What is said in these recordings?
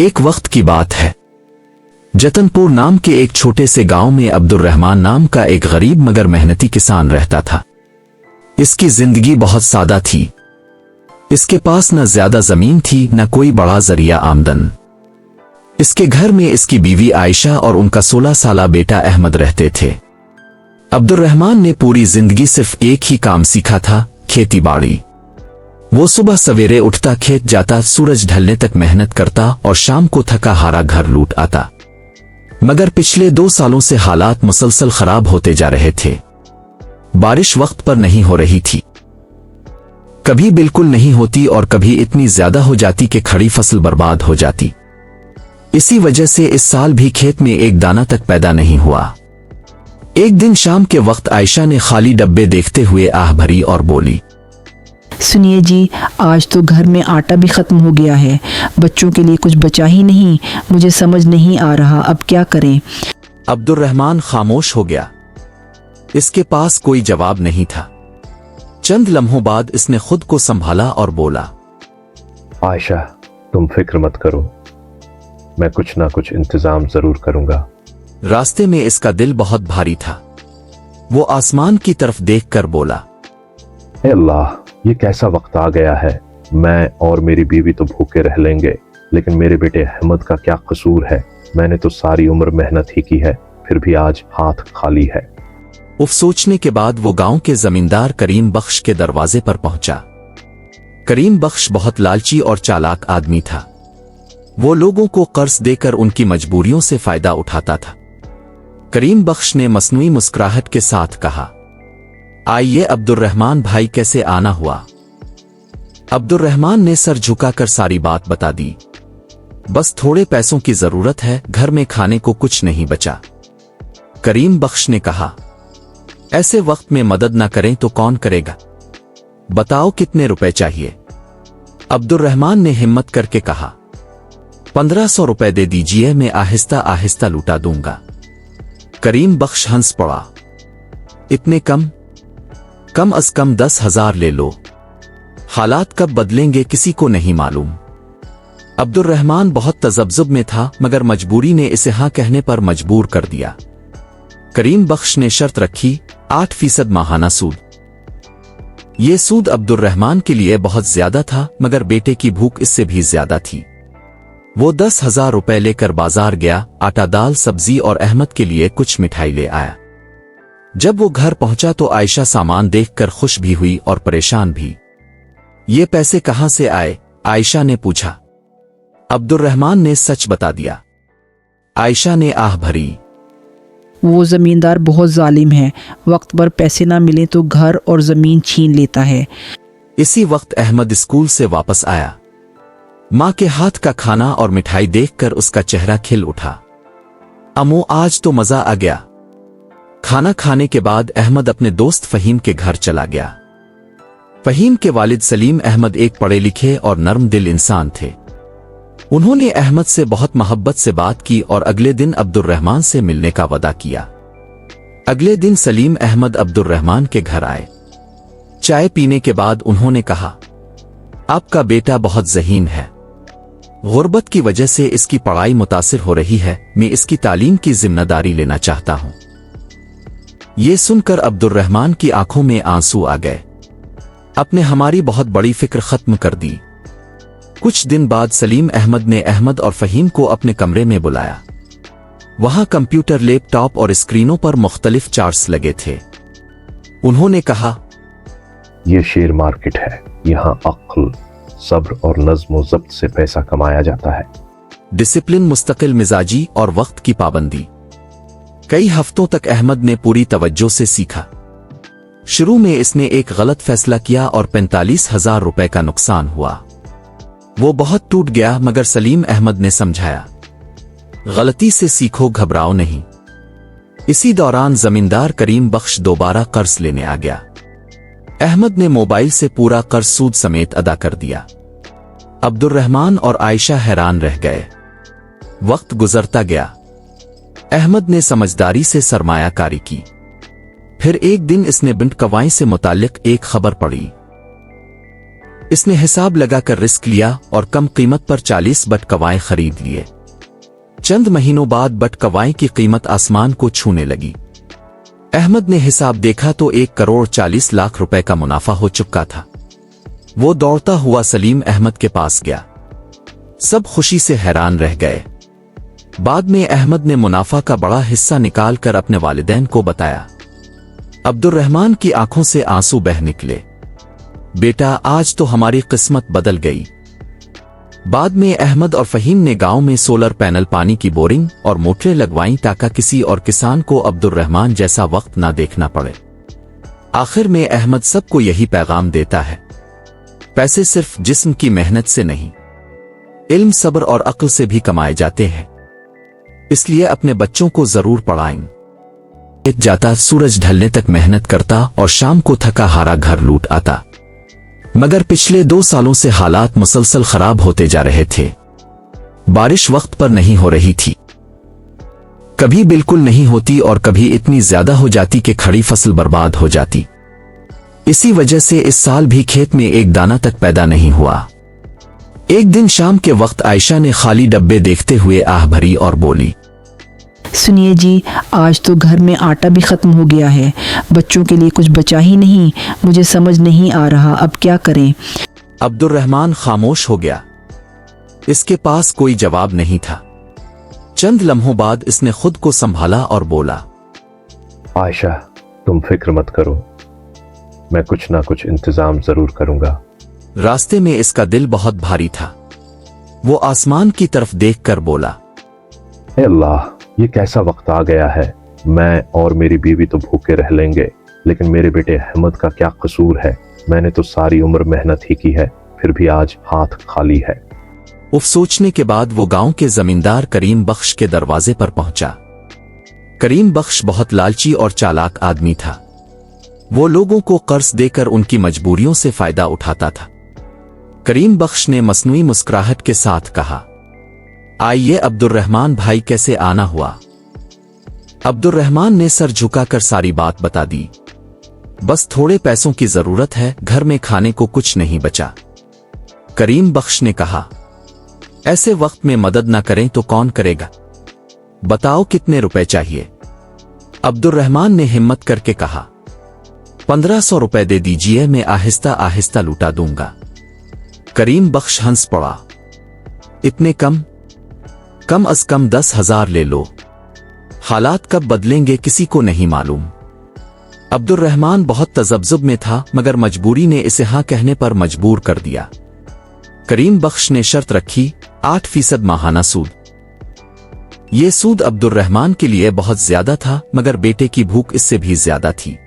ایک وقت کی بات ہے، جتنپور نام کے ایک چھوٹے سے گاؤں میں عبدالرحمان نام کا ایک غریب مگر محنتی کسان رہتا تھا۔ اس کی زندگی بہت سادہ تھی۔ اس کے پاس نہ زیادہ زمین تھی نہ کوئی بڑا ذریعہ آمدن۔ اس کے گھر میں اس کی بیوی عائشہ اور ان کا 16 سالہ بیٹا احمد رہتے تھے۔ عبدالرحمان نے پوری زندگی صرف ایک ہی کام سیکھا تھا، کھیتی باڑی۔ وہ صبح سویرے اٹھتا، کھیت جاتا، سورج ڈھلنے تک محنت کرتا اور شام کو تھکا ہارا گھر لوٹ آتا۔ مگر پچھلے 2 سالوں سے حالات مسلسل خراب ہوتے جا رہے تھے۔ بارش وقت پر نہیں ہو رہی تھی، کبھی بالکل نہیں ہوتی اور کبھی اتنی زیادہ ہو جاتی کہ کھڑی فصل برباد ہو جاتی۔ اسی وجہ سے اس سال بھی کھیت میں ایک دانہ تک پیدا نہیں ہوا۔ ایک دن شام کے وقت عائشہ نے خالی ڈبے دیکھتے ہوئے آہ بھری اور بولی، سنیے جی، آج تو گھر میں آٹا بھی ختم ہو گیا ہے، بچوں کے لیے کچھ بچا ہی نہیں، مجھے سمجھ نہیں آ رہا اب کیا کریں۔ عبدالرحمان خاموش ہو گیا۔ اس کے پاس کوئی جواب نہیں تھا۔ چند لمحوں بعد اس نے خود کو سنبھالا اور بولا، عائشہ تم فکر مت کرو، میں کچھ نہ کچھ انتظام ضرور کروں گا۔ راستے میں اس کا دل بہت بھاری تھا۔ وہ آسمان کی طرف دیکھ کر بولا، اے اللہ، یہ کیسا وقت آ گیا ہے، میں اور میری بیوی تو بھوکے رہ لیں گے، لیکن میرے بیٹے احمد کا کیا قصور ہے؟ میں نے تو ساری عمر محنت ہی کی ہے، پھر بھی آج ہاتھ خالی ہے۔ سوچنے کے بعد وہ گاؤں کے زمیندار کریم بخش کے دروازے پر پہنچا۔ کریم بخش بہت لالچی اور چالاک آدمی تھا۔ وہ لوگوں کو قرض دے کر ان کی مجبوریوں سے فائدہ اٹھاتا تھا۔ کریم بخش نے مصنوعی مسکراہٹ کے ساتھ کہا، آئیے عبدالرحمان بھائی، کیسے آنا ہوا؟ عبدالرحمان نے سر جھکا کر ساری بات بتا دی۔ بس تھوڑے پیسوں کی ضرورت ہے، گھر میں کھانے کو کچھ نہیں بچا۔ کریم بخش نے کہا، ایسے وقت میں مدد نہ کریں تو کون کرے گا؟ بتاؤ کتنے روپے چاہیے؟ عبدالرحمان نے ہمت کر کے کہا، 1500 روپے دے دیجئے، میں آہستہ آہستہ لوٹا دوں گا۔ کریم بخش ہنس پڑا، اتنے کم؟ کم از کم 10,000 لے لو، حالات کب بدلیں گے کسی کو نہیں معلوم۔ عبدالرحمان بہت تذبذب میں تھا، مگر مجبوری نے اسے ہاں کہنے پر مجبور کر دیا۔ کریم بخش نے شرط رکھی، 8% ماہانہ سود۔ یہ سود عبدالرحمان کے لیے بہت زیادہ تھا، مگر بیٹے کی بھوک اس سے بھی زیادہ تھی۔ وہ 10,000 روپے لے کر بازار گیا، آٹا، دال، سبزی اور احمد کے لیے کچھ مٹھائی لے آیا۔ جب وہ گھر پہنچا تو عائشہ سامان دیکھ کر خوش بھی ہوئی اور پریشان بھی۔ یہ پیسے کہاں سے آئے؟ عائشہ نے پوچھا۔ عبدالرحمان نے سچ بتا دیا۔ عائشہ نے آہ بھری، وہ زمیندار بہت ظالم ہے، وقت پر پیسے نہ ملیں تو گھر اور زمین چھین لیتا ہے۔ اسی وقت احمد اسکول سے واپس آیا۔ ماں کے ہاتھ کا کھانا اور مٹھائی دیکھ کر اس کا چہرہ کھل اٹھا۔ امو، آج تو مزہ آ گیا۔ کھانا کھانے کے بعد احمد اپنے دوست فہیم کے گھر چلا گیا۔ فہیم کے والد سلیم احمد ایک پڑھے لکھے اور نرم دل انسان تھے۔ انہوں نے احمد سے بہت محبت سے بات کی اور اگلے دن عبدالرحمان سے ملنے کا وعدہ کیا۔ اگلے دن سلیم احمد عبدالرحمان کے گھر آئے۔ چائے پینے کے بعد انہوں نے کہا، آپ کا بیٹا بہت ذہین ہے، غربت کی وجہ سے اس کی پڑھائی متاثر ہو رہی ہے، میں اس کی تعلیم کی ذمہ داری لینا چاہتا ہوں۔ یہ سن کر عبدالرحمان کی آنکھوں میں آنسو آ گئے۔ آپ نے ہماری بہت بڑی فکر ختم کر دی۔ کچھ دن بعد سلیم احمد نے احمد اور فہیم کو اپنے کمرے میں بلایا۔ وہاں کمپیوٹر، لیپ ٹاپ اور اسکرینوں پر مختلف چارٹس لگے تھے۔ انہوں نے کہا، یہ شیئر مارکیٹ ہے، یہاں عقل، صبر اور نظم و ضبط سے پیسہ کمایا جاتا ہے۔ ڈسپلن، مستقل مزاجی اور وقت کی پابندی۔ کئی ہفتوں تک احمد نے پوری توجہ سے سیکھا۔ شروع میں اس نے ایک غلط فیصلہ کیا اور 45,000 روپے کا نقصان ہوا۔ وہ بہت ٹوٹ گیا، مگر سلیم احمد نے سمجھایا، غلطی سے سیکھو، گھبراؤ نہیں۔ اسی دوران زمیندار کریم بخش دوبارہ قرض لینے آ گیا۔ احمد نے موبائل سے پورا قرض سود سمیت ادا کر دیا۔ عبدالرحمان اور عائشہ حیران رہ گئے۔ وقت گزرتا گیا۔ احمد نے سمجھداری سے سرمایہ کاری کی۔ پھر ایک دن اس نے بنٹ کوائیں سے متعلق ایک خبر پڑھی۔ इसने हिसाब लगाकर रिस्क लिया और कम कीमत पर 40 बटकवाएं खरीद लिए। चंद महीनों बाद बटकवाएं की कीमत आसमान को छूने लगी। अहमद ने हिसाब देखा तो 1,40,00,000 रुपए का मुनाफा हो चुका था। वो दौड़ता हुआ सलीम अहमद के पास गया। सब खुशी से हैरान रह गए। बाद में अहमद ने मुनाफा का बड़ा हिस्सा निकालकर अपने वालिदैन को बताया। अब्दुर्रहमान की आंखों से आंसू बह निकले। बेटा, आज तो हमारी किस्मत बदल गई। बाद में अहमद और फहीम ने गांव में सोलर पैनल, पानी की बोरिंग और मोटरें लगवाईं ताकि किसी और किसान को अब्दुर्रहमान जैसा वक्त ना देखना पड़े। आखिर में अहमद सबको यही पैगाम देता है, पैसे सिर्फ जिस्म की मेहनत से नहीं, इल्म, सब्र और अक्ल से भी कमाए जाते हैं। इसलिए अपने बच्चों को जरूर पढ़ाएं। जाता, सूरज ढलने तक मेहनत करता और शाम को थका हारा घर लौट आता। मगर पिछले 2 सालों से हालात मुसलसल खराब होते जा रहे थे। बारिश वक्त पर नहीं हो रही थी, कभी बिल्कुल नहीं होती और कभी इतनी ज्यादा हो जाती कि खड़ी फसल बर्बाद हो जाती। इसी वजह से इस साल भी खेत में एक दाना तक पैदा नहीं हुआ। एक दिन शाम के वक्त आयशा ने खाली डब्बे देखते हुए आह भरी और बोली, सुनिए जी, आज तो घर में आटा भी ख़त्म हो गया है, बच्चों के लिए कुछ बचा ही नहीं। मुझे समझ नहीं आ रहा अब क्या करें। अब्दुर्रहमान खामोश हो गया। इसके पास कोई जवाब नहीं था। चंद लम्हों बाद इसने खुद को संभाला और बोला, आयशा, तुम फिक्र मत करो, मैं कुछ ना कुछ इंतजाम जरूर करूंगा। रास्ते में इसका दिल बहुत भारी था। वो आसमान की तरफ देखकर बोला, ए अल्लाह, ये कैसा वक्त आ गया है। मैं और मेरी बीवी तो भूखे रह लेंगे, लेकिन मेरे बेटे अहमद का क्या कसूर है। मैंने तो सारी उम्र मेहनत ही की है, फिर भी आज हाथ खाली है। उफ सोचने के बाद वो गांव के जमींदार करीम बख्श के दरवाजे पर पहुंचा। करीम बख्श बहुत लालची और चालाक आदमी था। वो लोगों को कर्ज देकर उनकी मजबूरियों से फायदा उठाता था। करीम बख्श ने मसनूई मुस्कुराहट के साथ कहा, आइए अब्दुर्रहमान भाई, कैसे आना हुआ। अब्दुर्रहमान ने सर झुकाकर सारी बात बता दी। बस थोड़े पैसों की जरूरत है, घर में खाने को कुछ नहीं बचा। करीम बख्श ने कहा, ऐसे वक्त में मदद ना करें तो कौन करेगा, बताओ कितने रुपए चाहिए। अब्दुर्रहमान ने हिम्मत करके कहा, 1500 रुपए दे दीजिए, मैं आहिस्ता आहिस्ता लुटा दूंगा। करीम बख्श हंस पड़ा, इतने कम अज कम 10,000 ले लो, हालात कब बदलेंगे किसी को नहीं मालूम। अब्दुर्रहमान बहुत तजब्जुब में था, मगर मजबूरी ने इसे हाँ कहने पर मजबूर कर दिया। करीम बख्श ने शर्त रखी, 8% माहाना सूद। ये सूद अब्दुर्रहमान के लिए बहुत ज्यादा था, मगर बेटे की भूख इससे भी ज्यादा थी।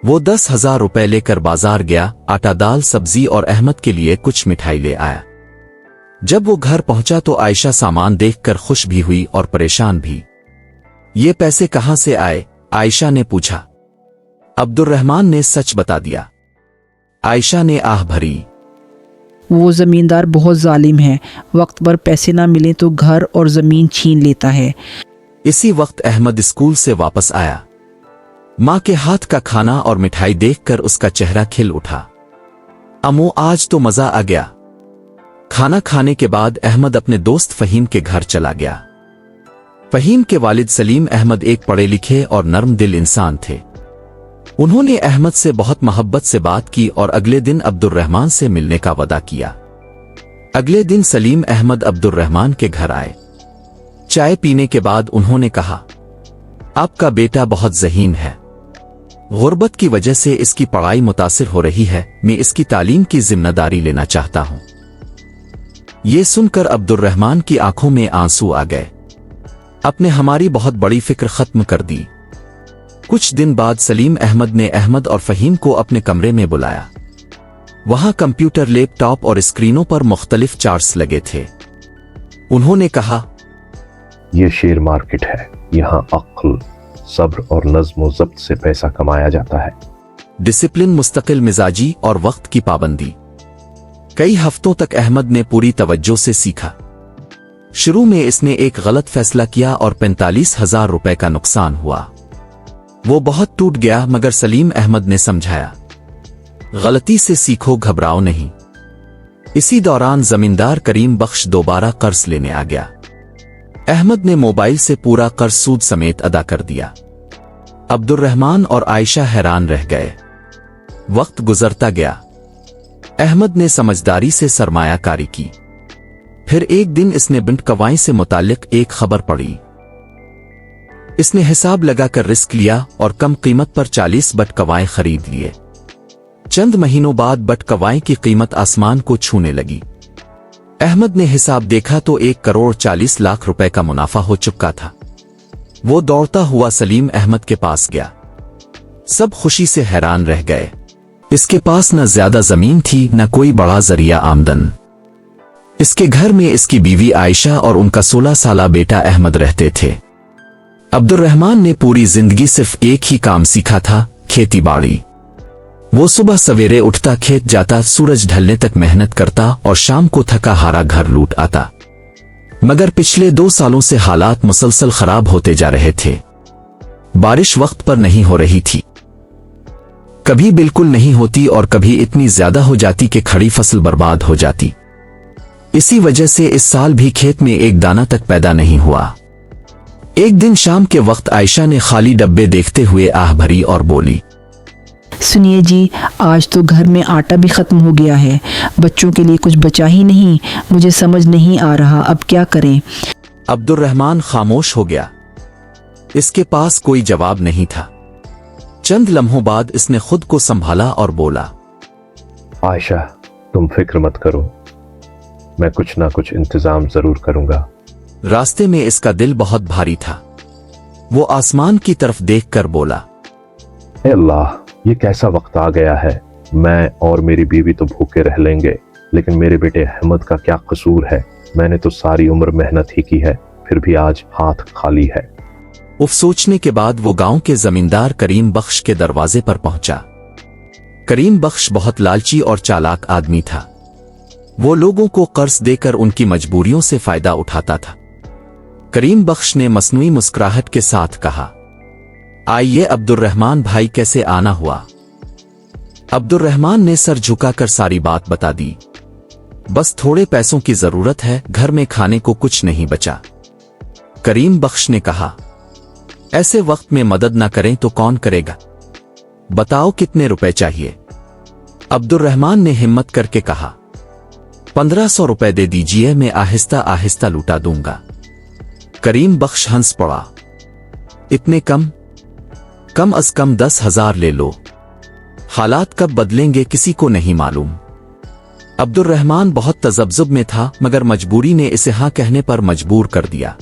वो 10,000 रुपए लेकर बाजार गया, आटा, दाल, सब्जी और अहमद के लिए कुछ मिठाई ले आया। जब वो घर पहुंचा तो आयशा सामान देखकर खुश भी हुई और परेशान भी। ये पैसे कहां से आए, आयशा ने पूछा। अब्दुर्रहमान ने सच बता दिया। आयशा ने आह भरी, वो जमींदार बहुत जालिम है, वक्त पर पैसे ना मिले तो घर और जमीन छीन लेता है। इसी वक्त अहमद स्कूल से वापस आया। मां के हाथ का खाना और मिठाई देखकर उसका चेहरा खिल उठा। अम्मू, आज तो मजा आ गया। खाना खाने के बाद अहमद अपने दोस्त फहीम के घर चला गया। फहीम के वालिद सलीम अहमद एक पढ़े लिखे और नर्म दिल इंसान थे। उन्होंने अहमद से बहुत मोहब्बत से बात की और अगले दिन अब्दुर्रहमान से मिलने का वादा किया। अगले दिन सलीम अहमद अब्दुर्रहमान के घर आए। चाय पीने के बाद उन्होंने कहा, आपका बेटा बहुत ज़हीन है, गुर्बत की वजह से इसकी पढ़ाई मुतासिर हो रही है, मैं इसकी तालीम की जिम्मेदारी लेना चाहता हूं। ये सुनकर अब्दुर्रहमान की आंखों में आंसू आ गए। अपने हमारी बहुत बड़ी फिक्र खत्म कर दी। कुछ दिन बाद सलीम अहमद ने अहमद और फहीम को अपने कमरे में बुलाया। वहां कंप्यूटर, लैपटॉप और स्क्रीनों पर मुख्तलिफ चार्ट्स लगे थे। उन्होंने कहा, ये शेयर मार्केट है, यहाँ अक्ल, सब्र और नज्म ज़ब्त से पैसा कमाया जाता है। डिसिप्लिन, मुस्तकिल मिजाजी और वक्त की पाबंदी। कई हफ्तों तक अहमद ने पूरी तवज्जो से सीखा। शुरू में इसने एक गलत फैसला किया और 45,000 रुपए का नुकसान हुआ। वो बहुत टूट गया, मगर सलीम अहमद ने समझाया, गलती से सीखो, घबराओ नहीं। इसी दौरान जमींदार करीम बख्श दोबारा कर्ज लेने आ गया। अहमद ने मोबाइल से पूरा कर्ज सूद समेत अदा कर दिया। अब्दुर्रहमान और आयशा हैरान रह गए। वक्त गुजरता गया। अहमद ने समझदारी से सरमायाकारी की। फिर एक दिन इसने बिंट कवाई से मुताल्लिक एक खबर पढ़ी। इसने हिसाब लगाकर रिस्क लिया और कम कीमत पर 40 बट कवाएं खरीद लिए। चंद महीनों बाद बट कवाएं की कीमत आसमान को छूने लगी। अहमद ने हिसाब देखा तो 1,40,00,000 रुपए का मुनाफा हो चुका था। वो दौड़ता हुआ सलीम अहमद के पास गया। सब खुशी से हैरान रह गए। इसके पास न ज्यादा जमीन थी न कोई बड़ा जरिया आमदन। इसके घर में इसकी बीवी आयशा और उनका 16 साला बेटा अहमद रहते थे। अब्दुर्रहमान ने पूरी जिंदगी सिर्फ एक ही काम सीखा था, खेती बाड़ी। वो सुबह सवेरे उठता, खेत जाता, सूरज ढलने तक मेहनत करता और शाम को थका हारा घर लौट आता। मगर पिछले 2 सालों से हालात मुसलसल खराब होते जा रहे थे। बारिश वक्त पर नहीं हो रही थी, कभी बिल्कुल नहीं होती और कभी इतनी ज्यादा हो जाती कि खड़ी फसल बर्बाद हो जाती। इसी वजह से इस साल भी खेत में एक दाना तक पैदा नहीं हुआ। एक दिन शाम के वक्त आयशा ने खाली डब्बे देखते हुए आह भरी और बोली, सुनिए जी, आज तो घर में आटा भी ख़त्म हो गया है। बच्चों के लिए कुछ बचा ही नहीं। मुझे समझ नहीं आ रहा अब क्या करें। अब्दुर्रहमान खामोश हो गया। इसके पास कोई जवाब नहीं था। चंद लम्हों बाद इसने खुद को संभाला और बोला, आयशा, तुम फिक्र मत करो, मैं कुछ ना कुछ इंतजाम जरूर करूंगा। रास्ते में इसका दिल बहुत भारी था। वो आसमान की तरफ देखकर बोला, ए अल्लाह, ये कैसा वक्त आ गया है। मैं और मेरी बीवी तो भूखे रह लेंगे, लेकिन मेरे बेटे अहमद का क्या कसूर है। मैंने तो सारी उम्र मेहनत ही की है, फिर भी आज हाथ खाली है। उफ सोचने के बाद वो गांव के जमींदार करीम बख्श के दरवाजे पर पहुंचा। करीम बख्श बहुत लालची और चालाक आदमी था। वो लोगों को कर्ज देकर उनकी मजबूरियों से फायदा उठाता था। करीम बख्श ने मसनूई मुस्कुराहट के साथ कहा, आइए अब्दुर्रहमान भाई, कैसे आना हुआ। अब्दुर्रहमान ने सर झुकाकर सारी बात बता दी। बस थोड़े पैसों की जरूरत है, घर में खाने को कुछ नहीं बचा। करीम बख्श ने कहा, ऐसे वक्त में मदद ना करें तो कौन करेगा, बताओ कितने रुपए चाहिए। अब्दुर्रहमान ने हिम्मत करके कहा, 1500 रुपए दे दीजिए, मैं आहिस्ता आहिस्ता लुटा दूंगा। करीम बख्श हंस पड़ा, इतने कम अज कम 10,000 ले लो। हालात कब बदलेंगे किसी को नहीं मालूम। अब्दुर्रहमान बहुत तजब्जुब में था, मगर मजबूरी ने इसे हाँ कहने पर मजबूर कर दिया।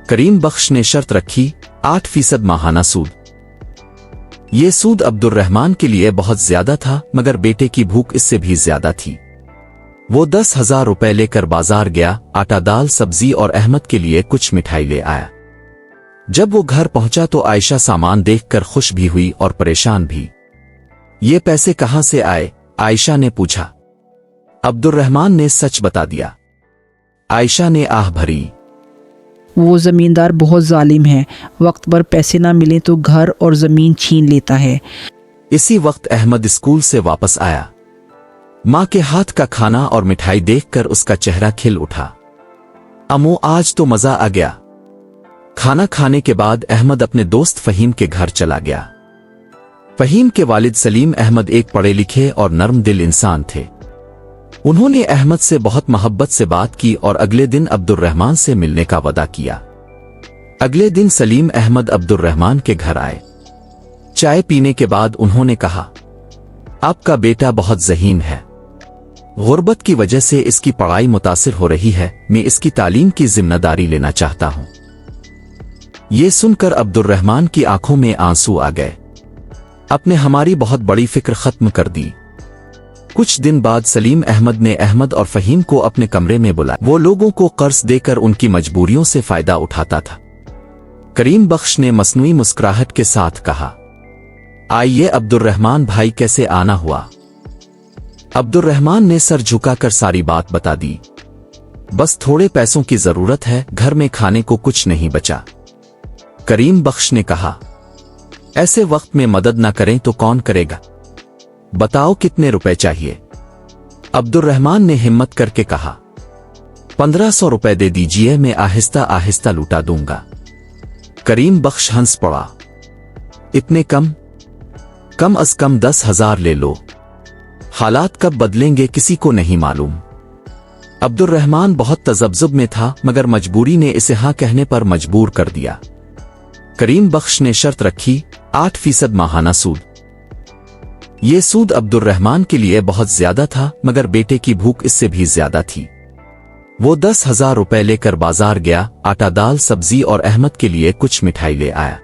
करीम बख्श ने शर्त रखी, 8% माहाना सूद। ये सूद अब्दुर्रहमान के लिए बहुत ज्यादा था, मगर बेटे की भूख इससे भी ज्यादा थी। वो 10,000 रुपए लेकर बाजार गया, आटा दाल सब्जी और अहमद के लिए कुछ मिठाई ले आया। जब वो घर पहुंचा तो आयशा सामान देखकर खुश भी हुई और परेशान भी। ये पैसे कहां से आए, आयशा ने पूछा। अब्दुर्रहमान ने सच बता दिया। आयशा ने आह भरी, वो जमींदार बहुत जालिम है। वक्त पर पैसे ना मिले तो घर और जमीन छीन लेता है। इसी वक्त अहमद स्कूल से वापस आया। माँ के हाथ का खाना और मिठाई देखकर उसका चेहरा खिल उठा। अम्मू, आज तो मजा आ गया। खाना खाने के बाद अहमद अपने दोस्त फहीम के घर चला गया। फहीम के वालिद सलीम अहमद एक पढ़े लिखे और नर्म दिल इंसान थे। उन्होंने अहमद से बहुत मोहब्बत से बात की और अगले दिन अब्दुर्रहमान से मिलने का वादा किया। अगले दिन सलीम अहमद अब्दुर्रहमान के घर आए। चाय पीने के बाद उन्होंने कहा, आपका बेटा बहुत ज़हीन है। गुर्बत की वजह से इसकी पढ़ाई मुतासिर हो रही है। मैं इसकी तालीम की जिम्मेदारी लेना चाहता हूं। ये सुनकर अब्दुर्रहमान की आंखों में आंसू आ गए। आपने हमारी बहुत बड़ी फिक्र खत्म कर दी। कुछ दिन बाद सलीम अहमद ने अहमद और फहीम को अपने कमरे में बुलाया। वो लोगों को कर्ज देकर उनकी मजबूरियों से फायदा उठाता था। करीम बख्श ने मसनूई मुस्कुराहट के साथ कहा, आइए अब्दुर्रहमान भाई, कैसे आना हुआ। अब्दुर्रहमान ने सर झुकाकर सारी बात बता दी। बस थोड़े पैसों की जरूरत है, घर में खाने को कुछ नहीं बचा। करीम बख्श ने कहा, ऐसे वक्त में मदद ना करें तो कौन करेगा, बताओ कितने रुपए चाहिए। अब्दुर्रहमान ने हिम्मत करके कहा, 1500 रुपए दे दीजिए, मैं आहिस्ता आहिस्ता लुटा दूंगा। करीम बख्श हंस पड़ा, इतने कम अज कम 10,000 ले लो, हालात कब बदलेंगे किसी को नहीं मालूम। अब्दुर्रहमान बहुत तजब्जुब में था, मगर मजबूरी ने इसे हाँ कहने पर मजबूर कर दिया। करीम बख्श ने शर्त रखी, 8% माहाना सूद। ये सूद अब्दुर्रहमान के लिए बहुत ज्यादा था, मगर बेटे की भूख इससे भी ज्यादा थी। वो 10,000 रुपए लेकर बाजार गया, आटा दाल सब्जी और अहमद के लिए कुछ मिठाई ले आया।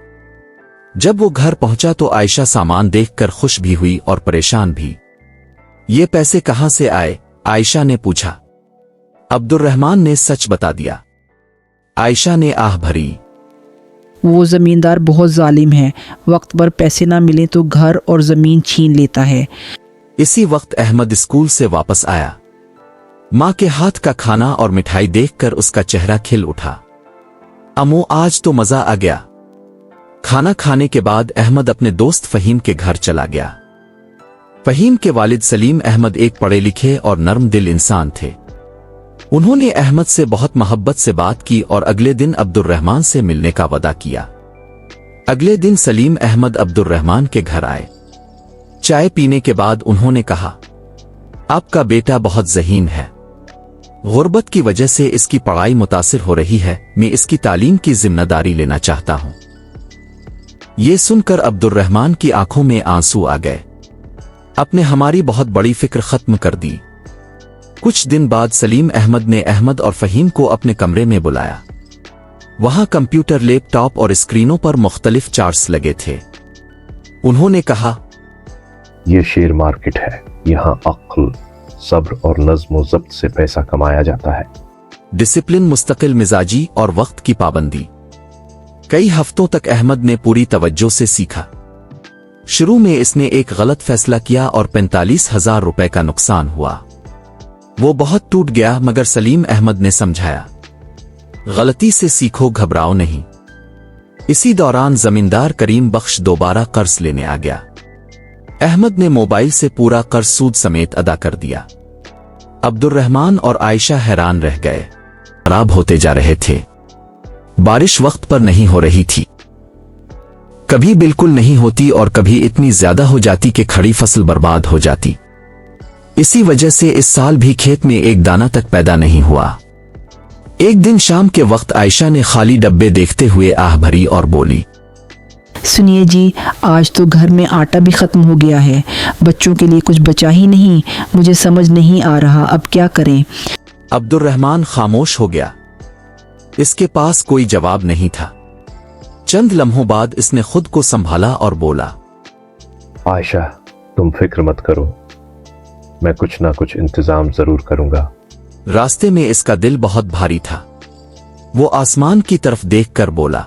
जब वो घर पहुंचा तो आयशा सामान देखकर खुश भी हुई और परेशान भी। ये पैसे कहां से आए? आयशा ने पूछा। अब्दुर्रहमान ने सच बता दिया। आयशा ने आह भरी। वो ज़मींदार बहुत जालिम है, वक्त पर पैसे ना मिले तो घर और ज़मीन छीन लेता है। इसी वक्त अहमद स्कूल से वापस आया। माँ के हाथ का खाना और मिठाई देखकर उसका चेहरा खिल उठा। अम्मू, आज तो मजा आ गया। खाना खाने के बाद अहमद अपने दोस्त फहीम के घर चला गया। फहीम के वालिद सलीम अहमद एक पढ़े लिखे और नर्म दिल इंसान थे। उन्होंने अहमद से बहुत मोहब्बत से बात की और अगले दिन अब्दुर्रहमान से मिलने का वादा किया। अगले दिन सलीम अहमद अब्दुर्रहमान के घर आए। चाय पीने के बाद उन्होंने कहा, आपका बेटा बहुत ज़हीन है। गुर्बत की वजह से इसकी पढ़ाई मुतासिर हो रही है, मैं इसकी तालीम की जिम्मेदारी लेना चाहता हूं। ये सुनकर अब्दुर्रहमान की आंखों में आंसू आ गए। आपने हमारी बहुत बड़ी फिक्र खत्म कर दी। कुछ दिन बाद सलीम अहमद ने अहमद और फहीम को अपने कमरे में बुलाया। वहां कंप्यूटर, लैपटॉप और स्क्रीनों पर मुख्तलिफ चार्ट्स लगे थे। उन्होंने कहा, ये शेयर मार्केट है, यहाँ अक्ल, सब्र और नज्म व ज़ब्त से पैसा कमाया जाता है। डिसिप्लिन, मुस्तकिल मिजाजी और वक्त की पाबंदी। कई हफ्तों तक अहमद ने पूरी तवज्जो से सीखा। शुरू में इसने एक गलत फैसला किया और 45,000 रुपए का नुकसान हुआ। वो बहुत टूट गया, मगर सलीम अहमद ने समझाया, गलती से सीखो, घबराओ नहीं। इसी दौरान जमींदार करीम बख्श दोबारा कर्ज लेने आ गया। अहमद ने मोबाइल से पूरा कर्ज सूद समेत अदा कर दिया। अब्दुर्रहमान और आयशा हैरान रह गए। खराब होते जा रहे थे। बारिश वक्त पर नहीं हो रही थी, कभी बिल्कुल नहीं होती और कभी इतनी ज्यादा हो जाती कि खड़ी फसल बर्बाद हो जाती। इसी वजह से इस साल भी खेत में एक दाना तक पैदा नहीं हुआ। एक दिन शाम के वक्त आयशा ने खाली डब्बे देखते हुए आह भरी और बोली, सुनिए जी, आज तो घर में आटा भी ख़त्म हो गया है, बच्चों के लिए कुछ बचा ही नहीं। मुझे समझ नहीं आ रहा अब क्या करें। अब्दुर्रहमान खामोश हो गया। इसके पास कोई जवाब नहीं था। चंद लम्हों बाद इसने खुद को संभाला और बोला, आयशा, तुम फिक्र मत करो, मैं कुछ ना कुछ इंतजाम जरूर करूंगा। रास्ते में इसका दिल बहुत भारी था। वो आसमान की तरफ देखकर बोला,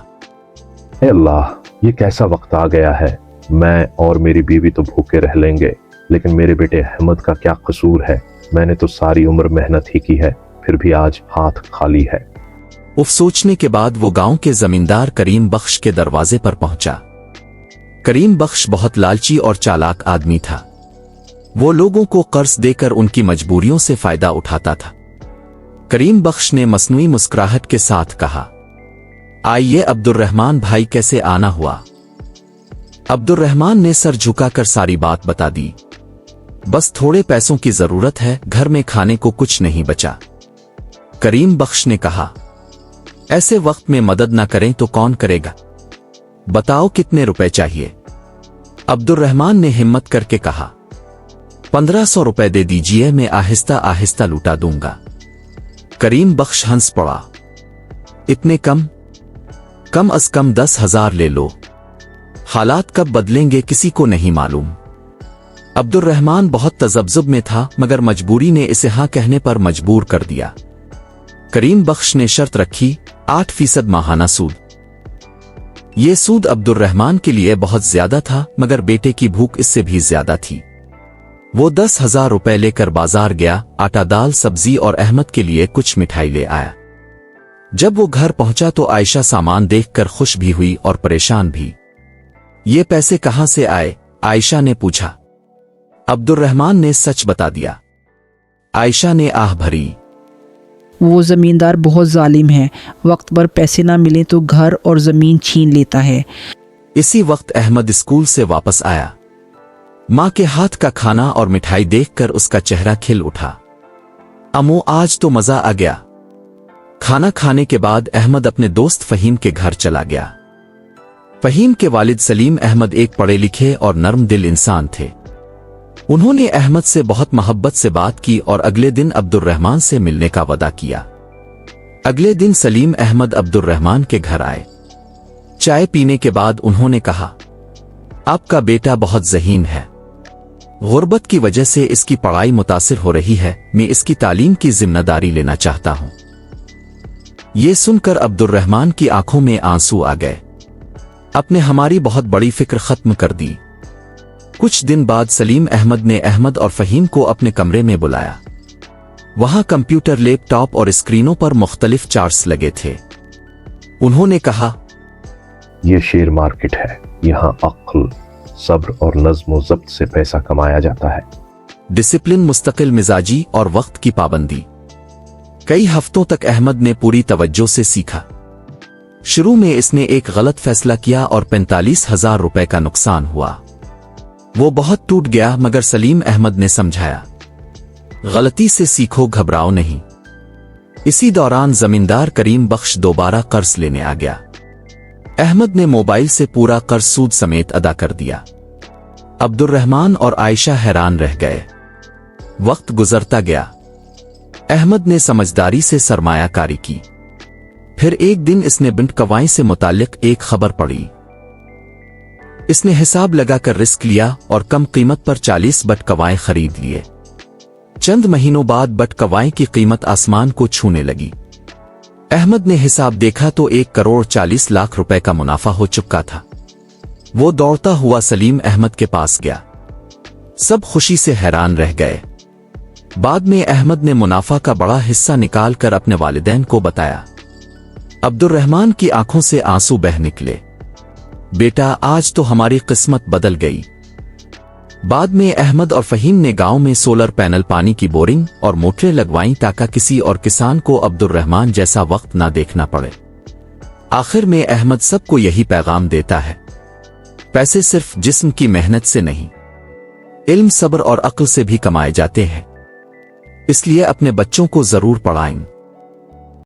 ए अल्लाह, ये कैसा वक्त आ गया है। मैं और मेरी बीवी तो भूखे रह लेंगे, लेकिन मेरे बेटे अहमद का क्या कसूर है। मैंने तो सारी उम्र मेहनत ही की है, फिर भी आज हाथ खाली है। उफ सोचने के बाद वो गांव के जमींदार करीम बख्श के दरवाजे पर पहुंचा। करीम बख्श बहुत लालची और चालाक आदमी था। वो लोगों को कर्ज देकर उनकी मजबूरियों से फायदा उठाता था। करीम बख्श ने मसनूई मुस्कुराहट के साथ कहा, आइए अब्दुर्रहमान भाई, कैसे आना हुआ। अब्दुर्रहमान ने सर झुकाकर सारी बात बता दी। बस थोड़े पैसों की जरूरत है, घर में खाने को कुछ नहीं बचा। करीम बख्श ने कहा, ऐसे वक्त में मदद ना करें तो कौन करेगा, बताओ कितने रुपए चाहिए। अब्दुर्रहमान ने हिम्मत करके कहा, 1500 रुपए दे दीजिए, मैं आहिस्ता आहिस्ता लुटा दूंगा। करीम बख्श हंस पड़ा, इतने कम अज कम 10,000 ले लो, हालात कब बदलेंगे किसी को नहीं मालूम। अब्दुर्रहमान बहुत तजब्जुब में था, मगर मजबूरी ने इसे हाँ कहने पर मजबूर कर दिया। करीम बख्श ने शर्त रखी, 8% माहाना सूद। ये सूद अब्दुर्रहमान के लिए बहुत ज्यादा था, मगर बेटे की भूख इससे भी ज्यादा थी। वो 10,000 रुपए लेकर बाजार गया, आटा दाल सब्जी और अहमद के लिए कुछ मिठाई ले आया। जब वो घर पहुंचा तो आयशा सामान देखकर खुश भी हुई और परेशान भी। ये पैसे कहां से आए? आयशा ने पूछा। अब्दुर्रहमान ने सच बता दिया। आयशा ने आह भरी। वो ज़मींदार बहुत जालिम है, वक्त पर पैसे ना मिले तो घर और ज़मीन छीन लेता है। इसी वक्त अहमद स्कूल से वापस आया। माँ के हाथ का खाना और मिठाई देखकर उसका चेहरा खिल उठा। अम्मू, आज तो मजा आ गया। खाना खाने के बाद अहमद अपने दोस्त फहीम के घर चला गया। फहीम के वालिद सलीम अहमद एक पढ़े लिखे और नर्म दिल इंसान थे। उन्होंने अहमद से बहुत मोहब्बत से बात की और अगले दिन अब्दुर्रहमान से मिलने का वादा किया। अगले दिन सलीम अहमद अब्दुर्रहमान के घर आए। चाय पीने के बाद उन्होंने कहा, आपका बेटा बहुत ज़हीन है। गुर्बत की वजह से इसकी पढ़ाई मुतासिर हो रही है। मैं इसकी तालीम की जिम्मेदारी लेना चाहता हूं। ये सुनकर अब्दुर्रहमान की आंखों में आंसू आ गए। आपने हमारी बहुत बड़ी फिक्र खत्म कर दी। कुछ दिन बाद सलीम अहमद ने अहमद और फहीम को अपने कमरे में बुलाया। वहां कंप्यूटर, लैपटॉप और स्क्रीनों पर मुख्तलिफ चार्ट्स लगे थे। उन्होंने कहा, ये शेयर मार्केट है, यहाँ अक्ल, सब्र और नज्म ज़ब्त से पैसा कमाया जाता है। डिसिप्लिन, मुस्तकिल मिजाजी और वक्त की पाबंदी। कई हफ्तों तक अहमद ने पूरी तवज्जो से सीखा। शुरू में इसने एक गलत फैसला किया और 45,000 रुपए का नुकसान हुआ। वो बहुत टूट गया, मगर सलीम अहमद ने समझाया, गलती से सीखो, घबराओ नहीं। इसी दौरान जमींदार करीम बख्श दोबारा कर्ज लेने आ गया। अहमद ने मोबाइल से पूरा कर्ज सूद समेत अदा कर दिया। अब्दुर्रहमान और आयशा हैरान रह गए। वक्त गुजरता गया। अहमद ने समझदारी से सरमायाकारी की। फिर एक दिन इसने बिंट कवाई से मुताल्लिक एक खबर पढ़ी। इसने हिसाब लगाकर रिस्क लिया और कम कीमत पर 40 बट कवाएं खरीद लिए। चंद महीनों बाद बट कवाएं की कीमत आसमान को छूने लगी। अहमद ने हिसाब देखा तो 1,40,00,000 रुपए का मुनाफा हो चुका था। वो दौड़ता हुआ सलीम अहमद के पास गया। सब खुशी से हैरान रह गए। बाद में अहमद ने मुनाफा का बड़ा हिस्सा निकालकर अपने वालिदैन को बताया। अब्दुर्रहमान की आंखों से आंसू बह निकले। बेटा, आज तो हमारी किस्मत बदल गई। बाद में अहमद और फहीम ने गांव में सोलर पैनल, पानी की बोरिंग और मोटरें लगवाईं ताकि किसी और किसान को अब्दुर्रहमान जैसा वक्त ना देखना पड़े। आखिर में अहमद सबको यही पैगाम देता है, पैसे सिर्फ जिस्म की मेहनत से नहीं, इल्म, सब्र और अक्ल से भी कमाए जाते हैं। इसलिए अपने बच्चों को जरूर पढ़ाएं।